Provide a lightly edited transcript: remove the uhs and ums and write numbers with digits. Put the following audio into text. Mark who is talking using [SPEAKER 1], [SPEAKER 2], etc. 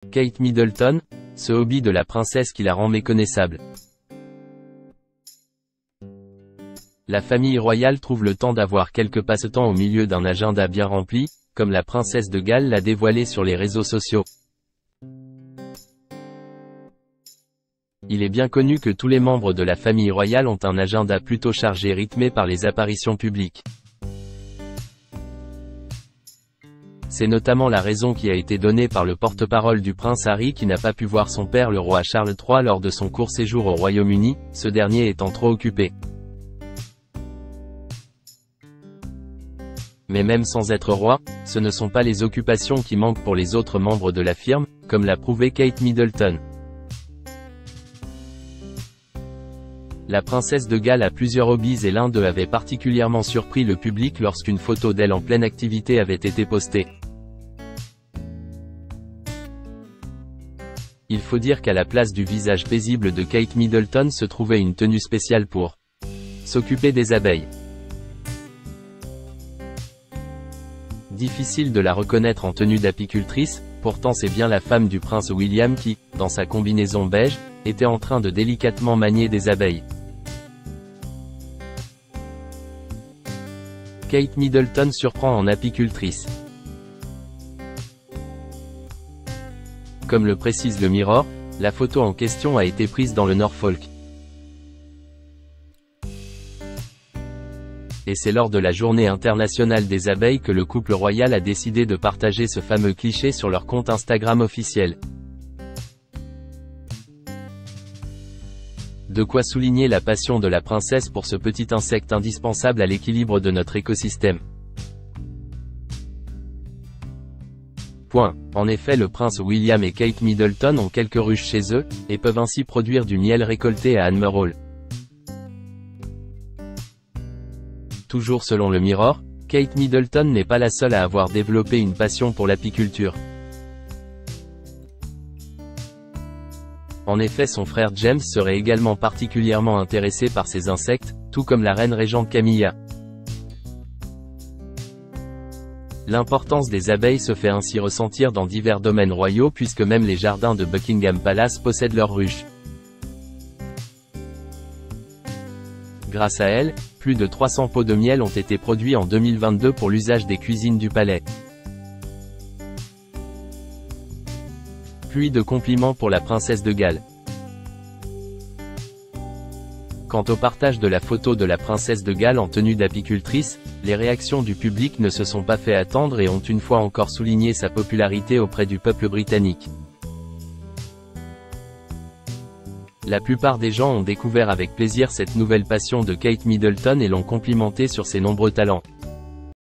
[SPEAKER 1] Kate Middleton, ce hobby de la princesse qui la rend méconnaissable. La famille royale trouve le temps d'avoir quelques passe-temps au milieu d'un agenda bien rempli, comme la princesse de Galles l'a dévoilé sur les réseaux sociaux. Il est bien connu que tous les membres de la famille royale ont un agenda plutôt chargé rythmé par les apparitions publiques. C'est notamment la raison qui a été donnée par le porte-parole du prince Harry qui n'a pas pu voir son père le roi Charles III lors de son court séjour au Royaume-Uni, ce dernier étant trop occupé. Mais même sans être roi, ce ne sont pas les occupations qui manquent pour les autres membres de la firme, comme l'a prouvé Kate Middleton. La princesse de Galles a plusieurs hobbies et l'un d'eux avait particulièrement surpris le public lorsqu'une photo d'elle en pleine activité avait été postée. Il faut dire qu'à la place du visage paisible de Kate Middleton se trouvait une tenue spéciale pour s'occuper des abeilles. Difficile de la reconnaître en tenue d'apicultrice, pourtant c'est bien la femme du prince William qui, dans sa combinaison beige, était en train de délicatement manier des abeilles. Kate Middleton surprend en apicultrice. Comme le précise le Mirror, la photo en question a été prise dans le Norfolk. Et c'est lors de la journée internationale des abeilles que le couple royal a décidé de partager ce fameux cliché sur leur compte Instagram officiel. De quoi souligner la passion de la princesse pour ce petit insecte indispensable à l'équilibre de notre écosystème. En effet, le prince William et Kate Middleton ont quelques ruches chez eux, et peuvent ainsi produire du miel récolté à Admiral. Toujours selon le Mirror, Kate Middleton n'est pas la seule à avoir développé une passion pour l'apiculture. En effet, son frère James serait également particulièrement intéressé par ces insectes, tout comme la reine régente Camilla. L'importance des abeilles se fait ainsi ressentir dans divers domaines royaux puisque même les jardins de Buckingham Palace possèdent leurs ruches. Grâce à elles, plus de 300 pots de miel ont été produits en 2022 pour l'usage des cuisines du palais. Pluie de compliments pour la princesse de Galles. Quant au partage de la photo de la princesse de Galles en tenue d'apicultrice, les réactions du public ne se sont pas fait attendre et ont une fois encore souligné sa popularité auprès du peuple britannique. La plupart des gens ont découvert avec plaisir cette nouvelle passion de Kate Middleton et l'ont complimentée sur ses nombreux talents.